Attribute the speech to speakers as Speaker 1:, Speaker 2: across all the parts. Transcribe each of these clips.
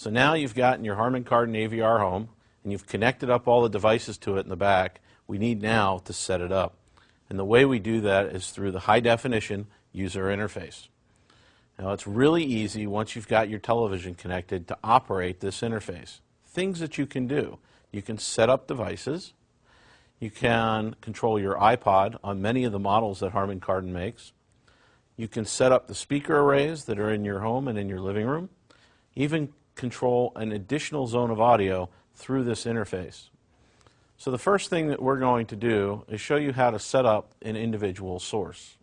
Speaker 1: So now you've gotten your Harman Kardon AVR home, and you've connected up all the devices to it in the back. We need now to set it up. And the way we do that is through the high-definition user interface. Now it's really easy once you've got your television connected to operate this interface. Things that you can do. You can set up devices. You can control your iPod on many of the models that Harman Kardon makes. You can set up the speaker arrays that are in your home and in your living room. Even control an additional zone of audio through this interface. So the first thing that we're going to do is show you how to set up an individual source.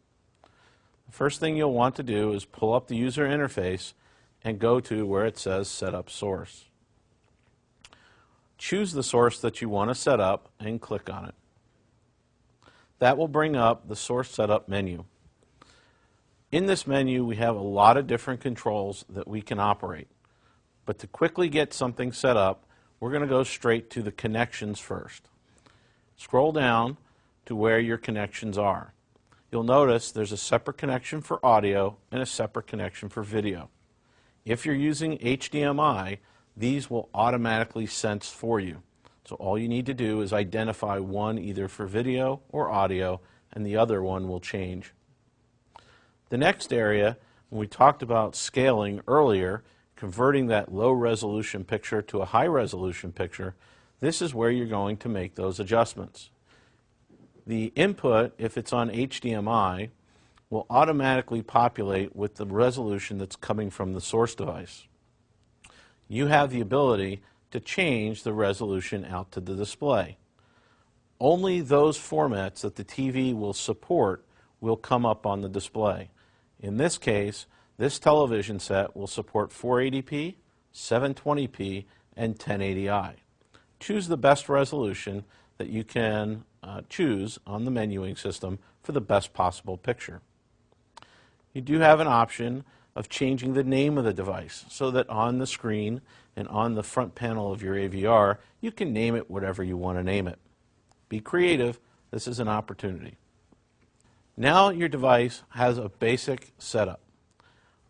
Speaker 1: The first thing you'll want to do is pull up the user interface and go to where it says Set Up Source. Choose the source that you want to set up and click on it. That will bring up the Source Setup menu. In this menu we have a lot of different controls that we can operate. But to quickly get something set up, we're going to go straight to the connections first. Scroll down to where your connections are. You'll notice there's a separate connection for audio and a separate connection for video. If you're using HDMI, these will automatically sense for you. So all you need to do is identify one either for video or audio, and the other one will change. The next area, when we talked about scaling earlier, converting that low resolution picture to a high resolution picture, this is where you're going to make those adjustments. The input, if it's on HDMI, will automatically populate with the resolution that's coming from the source device. You have the ability to change the resolution out to the display. Only those formats that the TV will support will come up on the display. In this case, this television set will support 480p, 720p, and 1080i. Choose the best resolution that you can choose on the menuing system for the best possible picture. You do have an option of changing the name of the device so that on the screen and on the front panel of your AVR, you can name it whatever you want to name it. Be creative. This is an opportunity. Now your device has a basic setup.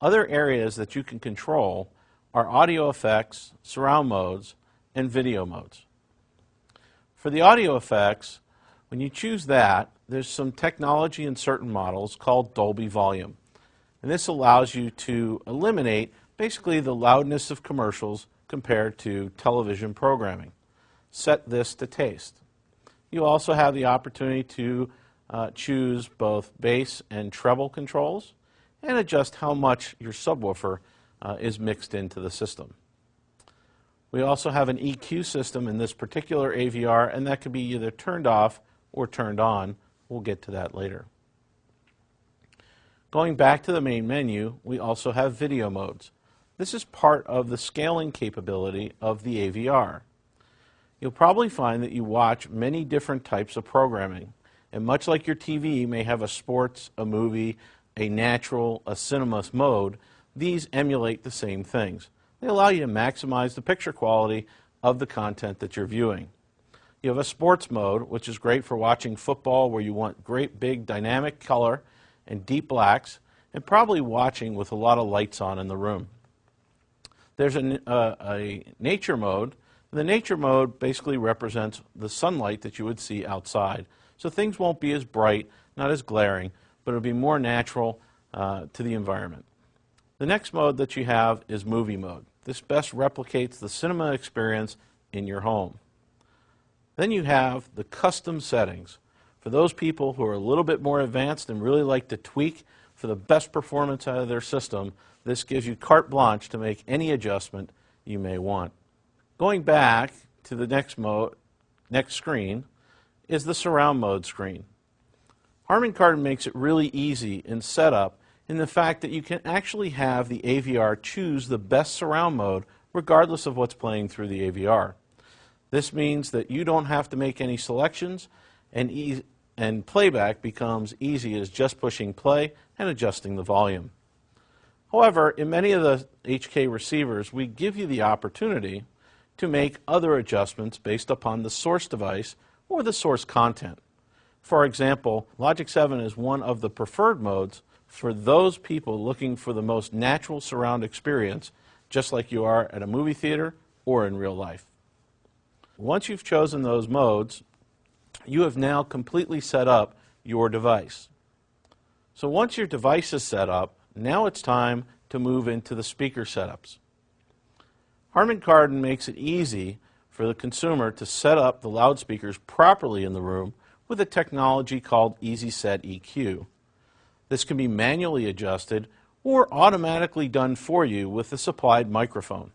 Speaker 1: Other areas that you can control are audio effects, surround modes, and video modes. For the audio effects, when you choose that, there's some technology in certain models called Dolby Volume. And this allows you to eliminate basically the loudness of commercials compared to television programming. Set this to taste. You also have the opportunity to choose both bass and treble controls and adjust how much your subwoofer is mixed into the system. We also have an EQ system in this particular AVR, and that can be either turned off or turned on. We'll get to that later. Going back to the main menu, we also have video modes. This is part of the scaling capability of the AVR. You'll probably find that you watch many different types of programming, and much like your TV may have a sports, a movie, a natural, a cinema mode, these emulate the same things. They allow you to maximize the picture quality of the content that you're viewing. You have a sports mode, which is great for watching football where you want great big dynamic color and deep blacks, and probably watching with a lot of lights on in the room. There's a nature mode. The nature mode basically represents the sunlight that you would see outside. So things won't be as bright, not as glaring, but it'll be more natural to the environment. The next mode that you have is movie mode. This best replicates the cinema experience in your home. Then you have the custom settings. For those people who are a little bit more advanced and really like to tweak for the best performance out of their system, this gives you carte blanche to make any adjustment you may want. Going back to the next screen is the surround mode screen. Harman Kardon makes it really easy in setup in the fact that you can actually have the AVR choose the best surround mode regardless of what's playing through the AVR. This means that you don't have to make any selections, and playback becomes easy as just pushing play and adjusting the volume. However, in many of the HK receivers, we give you the opportunity to make other adjustments based upon the source device or the source content. For example, Logic 7 is one of the preferred modes for those people looking for the most natural surround experience just like you are at a movie theater or in real life. Once you've chosen those modes, you have now completely set up your device. So once your device is set up, now it's time to move into the speaker setups. Harman Kardon makes it easy for the consumer to set up the loudspeakers properly in the room with a technology called Easy Set EQ. This can be manually adjusted or automatically done for you with the supplied microphone.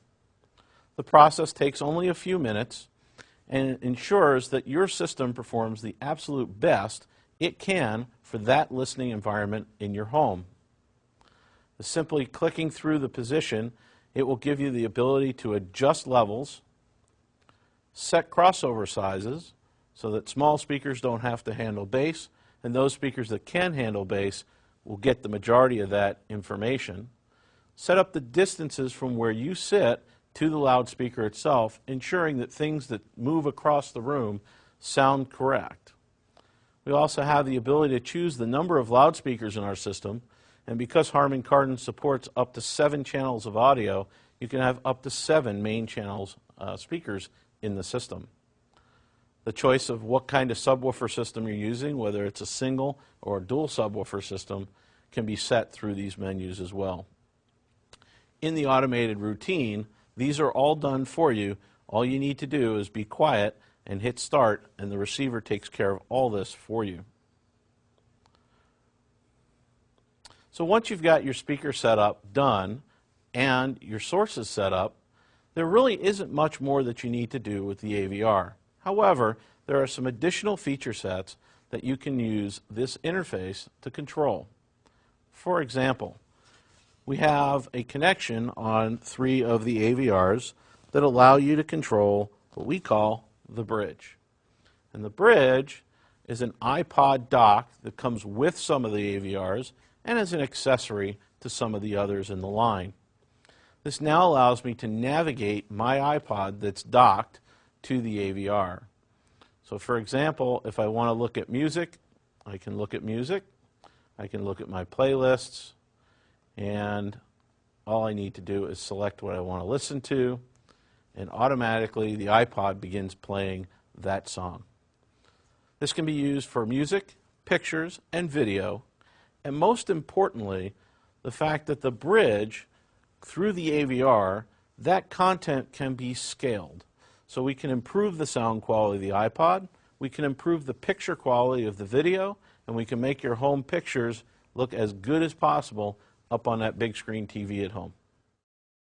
Speaker 1: The process takes only a few minutes and ensures that your system performs the absolute best it can for that listening environment in your home. Simply clicking through the position, it will give you the ability to adjust levels, set crossover sizes so that small speakers don't have to handle bass, and those speakers that can handle bass will get the majority of that information. Set up the distances from where you sit to the loudspeaker itself, ensuring that things that move across the room sound correct. We also have the ability to choose the number of loudspeakers in our system, and because Harman Kardon supports up to 7 channels of audio, you can have up to 7 main channels speakers in the system. The choice of what kind of subwoofer system you're using, whether it's a single or a dual subwoofer system, can be set through these menus as well. In the automated routine, these are all done for you. All you need to do is be quiet and hit start, and the receiver takes care of all this for you. So once you've got your speaker setup done and your sources set up, there really isn't much more that you need to do with the AVR. However, there are some additional feature sets that you can use this interface to control. For example, we have a connection on 3 of the AVRs that allow you to control what we call the bridge. And the bridge is an iPod dock that comes with some of the AVRs and is an accessory to some of the others in the line. This now allows me to navigate my iPod that's docked to the AVR. So for example, if I want to look at music, I can look at music, I can look at my playlists, and all I need to do is select what I want to listen to, and automatically the iPod begins playing that song. This can be used for music, pictures, and video, and most importantly, the fact that the bridge through the AVR, that content can be scaled. So we can improve the sound quality of the iPod, we can improve the picture quality of the video, and we can make your home pictures look as good as possible up on that big screen TV at home.